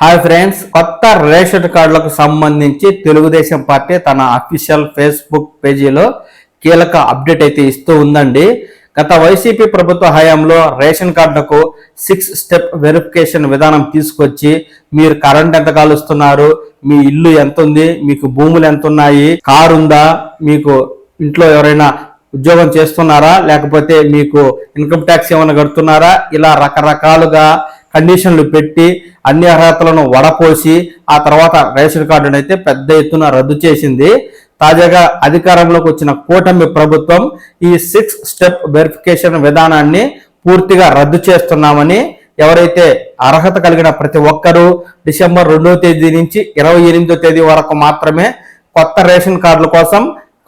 Hi friends, కొత్త ration కార్డులకు సంబంధించి తెలుగుదేశం పార్టీ తన అఫీషియల్ ఫేస్బుక్ పేజీలో కీలక అప్డేట్ అయితే ఇస్తూ ఉందండి. గత వైసీపీ ప్రభుత్వ హయాంలో రేషన్ కార్డులకు 6 స్టెప్ వెరిఫికేషన్ విధానం తీసుకొచ్చి మీరు కరెంట్ ఎంత కాలుస్తున్నారు, మీ ఇల్లు ఎంత ఉంది, మీకు భూములు ఎంత ఉన్నాయి, కారు ఉందా, మీకు ఇంట్లో ఎవరైనా ఉద్యోగం చేస్తున్నారా, లేకపోతే మీకు ఇన్కమ్ ట్యాక్స్ ఏమైనా కడుతున్నారా, ఇలా రకరకాలుగా కండిషన్లు పెట్టి అన్ని అర్హతలను వడపోసి ఆ తర్వాత రేషన్ కార్డును అయితే పెద్ద ఎత్తున రద్దు చేసింది. తాజాగా అధికారంలోకి వచ్చిన కూటమి ప్రభుత్వం ఈ 6 స్టెప్ వెరిఫికేషన్ విధానాన్ని పూర్తిగా రద్దు చేస్తున్నామని, ఎవరైతే అర్హత కలిగిన ప్రతి ఒక్కరూ డిసెంబర్ 2వ తేదీ నుంచి 28వ తేదీ వరకు మాత్రమే కొత్త రేషన్ కార్డుల కోసం,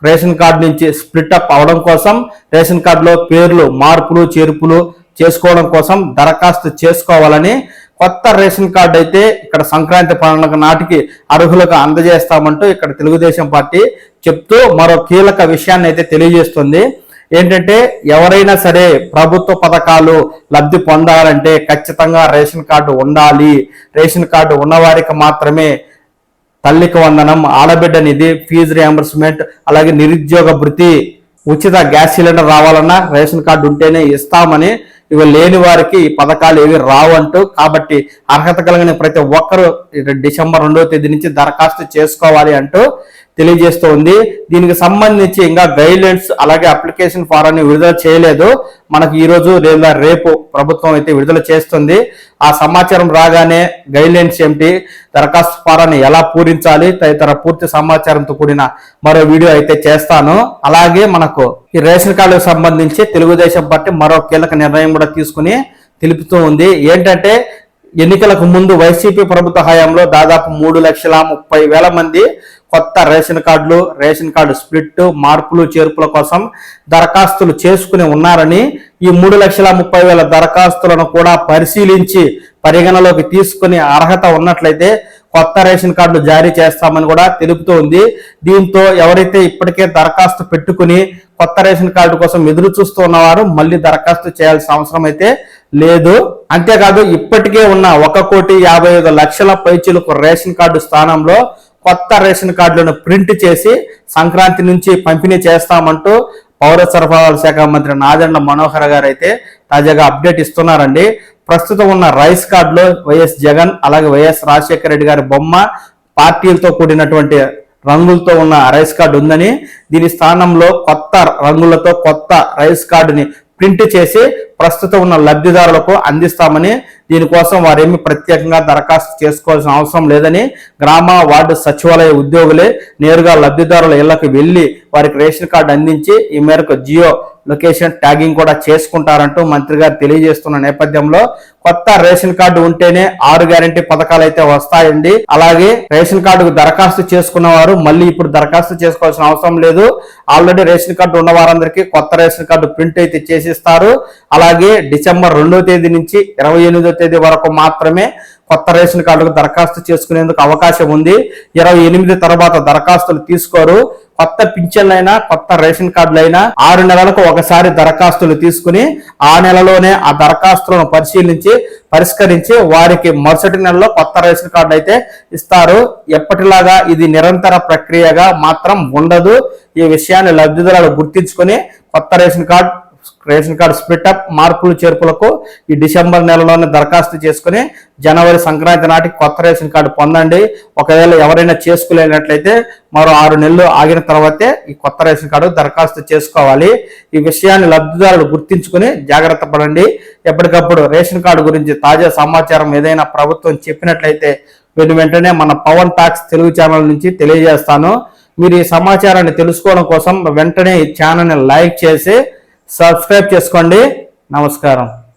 రేషన్ కార్డు నుంచి స్ప్లిట్ అప్ అవడం కోసం, రేషన్ కార్డులో పేర్లు మార్పులు చేర్పులు చేసుకోవడం కోసం దరఖాస్తు చేసుకోవాలని, కొత్త రేషన్ కార్డు అయితే ఇక్కడ సంక్రాంతి పండుగ నాటికి అర్హులకు అందజేస్తామంటూ ఇక్కడ తెలుగుదేశం పార్టీ చెప్తూ మరో కీలక విషయాన్ని అయితే తెలియజేస్తుంది. ఏంటంటే, ఎవరైనా సరే ప్రభుత్వ పథకాలు లబ్ధి పొందాలంటే ఖచ్చితంగా రేషన్ కార్డు ఉండాలి. రేషన్ కార్డు ఉన్నవారికి మాత్రమే తల్లికి వందనం, ఆడబిడ్డ నిధి, ఫీజు రియంబర్స్మెంట్, అలాగే నిరుద్యోగ భృతి, ఉచిత గ్యాస్ సిలిండర్ రావాలన్నా రేషన్ కార్డు ఉంటేనే ఇస్తామని, ఇవి లేని వారికి ఈ పథకాలు ఏవి రావంటూ, కాబట్టి అర్హత కలిగిన ప్రతి ఒక్కరూ డిసెంబర్ 2వ తేదీ నుంచి దరఖాస్తు చేసుకోవాలి అంటూ తెలియజేస్తూ ఉంది. దీనికి సంబంధించి ఇంకా గైడ్లైన్స్ అలాగే అప్లికేషన్ ఫారాన్ని విడుదల చేయలేదు. మనకి ఈ రోజు లేదా రేపు ప్రభుత్వం అయితే విడుదల చేస్తుంది. ఆ సమాచారం రాగానే గైడ్లైన్స్ ఏమిటి, దరఖాస్తు ఫారాన్ని ఎలా పూరించాలి తదితర పూర్తి సమాచారంతో కూడిన మరో వీడియో అయితే చేస్తాను. అలాగే మనకు ఈ రేషన్ కార్డుకు సంబంధించి తెలుగుదేశం పార్టీ మరో కీలక నిర్ణయం కూడా తీసుకుని తెలుపుతూ ఉంది. ఏంటంటే, ఎన్నికలకు ముందు వైసీపీ ప్రభుత్వ హయాంలో దాదాపు 3,30,000 మంది కొత్త రేషన్ కార్డులు, రేషన్ కార్డు స్ప్లిట్, మార్పులు చేర్పుల కోసం దరఖాస్తులు చేసుకుని ఉన్నారని, ఈ 3,30,000 దరఖాస్తులను కూడా పరిశీలించి పరిగణలోకి తీసుకుని అర్హత ఉన్నట్లయితే కొత్త రేషన్ కార్డులు జారీ చేస్తామని కూడా తెలుపుతూ ఉంది. దీంతో ఎవరైతే ఇప్పటికే దరఖాస్తు పెట్టుకుని కొత్త రేషన్ కార్డు కోసం ఎదురు చూస్తూ ఉన్నవారు మళ్ళీ దరఖాస్తు చేయాల్సిన అవసరం అయితే లేదు. అంతేకాదు, ఇప్పటికే ఉన్న 1,55,00,000 పైచీలకు రేషన్ కార్డు స్థానంలో కొత్త రేషన్ కార్డులను ప్రింట్ చేసి సంక్రాంతి నుంచి పంపిణీ చేస్తామంటూ పౌర సరఫరాల శాఖ మంత్రి నాదెండ్ల మనోహర్ గారు అయితే తాజాగా అప్డేట్ ఇస్తున్నారండి. ప్రస్తుతం ఉన్న రైస్ కార్డులో వైఎస్ జగన్ అలాగే వైఎస్ రాజశేఖర రెడ్డి గారి బొమ్మ, పార్టీలతో కూడినటువంటి రంగులతో ఉన్న రైస్ కార్డు ఉందని, దీని స్థానంలో కొత్త రంగులతో కొత్త రైస్ కార్డుని ప్రింట్ చేసి ప్రస్తుతం ఉన్న లబ్ధిదారులకు అందిస్తామని, దీనికోసం వారేమి ప్రత్యేకంగా దరఖాస్తు చేసుకోవాల్సిన అవసరం లేదని, గ్రామ వార్డు సచివాలయ ఉద్యోగులే నేరుగా లబ్ధిదారుల ఇళ్లకు వెళ్లి వారికి రేషన్ కార్డు అందించి ఈ మేరకు జియో లొకేషన్ ట్యాగింగ్ కూడా చేసుకుంటారంటూ మంత్రి గారు తెలియజేస్తున్న నేపథ్యంలో కొత్త రేషన్ కార్డు ఉంటేనే 6 గ్యారెంటీ పథకాలు అయితే వస్తాయండి. అలాగే రేషన్ కార్డుకు దరఖాస్తు చేసుకున్న వారు మళ్ళీ ఇప్పుడు దరఖాస్తు చేసుకోవాల్సిన అవసరం లేదు. ఆల్రెడీ రేషన్ కార్డు ఉన్న వారందరికీ కొత్త రేషన్ కార్డు ప్రింట్ అయితే చేసిస్తారు. అలాగే డిసెంబర్ 2వ తేదీ నుంచి 28వ తేదీ వరకు మాత్రమే కొత్త రేషన్ కార్డుకు దరఖాస్తు చేసుకునేందుకు అవకాశం ఉంది. 28 తర్వాత దరఖాస్తులు తీసుకోరు. కొత్త పింఛన్లైనా కొత్త రేషన్ కార్డులైనా 6 నెలలకు ఒకసారి దరఖాస్తులు తీసుకుని ఆ నెలలోనే ఆ దరఖాస్తులను పరిష్కరించి వారికి మరుసటి నెలలో కొత్త రేషన్ కార్డు అయితే ఇస్తారు. ఎప్పటిలాగా ఇది నిరంతర ప్రక్రియగా మాత్రం ఉండదు. ఈ విషయాన్ని లబ్ధిదారులు గుర్తించుకొని కొత్త రేషన్ కార్డు స్ప్లిట్ అప్, మార్పులు చేర్పులకు ఈ డిసెంబర్ నెలలోనే దరఖాస్తు చేసుకుని జనవరి సంక్రాంతి నాటికి కొత్త రేషన్ కార్డు పొందండి. ఒకవేళ ఎవరైనా చేసుకోలేనట్లయితే మరో 6 నెలలు ఆగిన తర్వాతే ఈ కొత్త రేషన్ కార్డు దరఖాస్తు చేసుకోవాలి. ఈ విషయాన్ని లబ్ధిదారులు గుర్తించుకుని జాగ్రత్త పడండి. ఎప్పటికప్పుడు రేషన్ కార్డు గురించి తాజా సమాచారం ఏదైనా ప్రభుత్వం చెప్పినట్లయితే వెంటనే మన పవన్ టాక్స్ తెలుగు ఛానల్ నుంచి తెలియజేస్తాను. మీరు ఈ సమాచారాన్ని తెలుసుకోవడం కోసం వెంటనే ఈ ఛానల్ని లైక్ చేసి సబ్స్క్రైబ్ చేసుకోండి. నమస్కారం.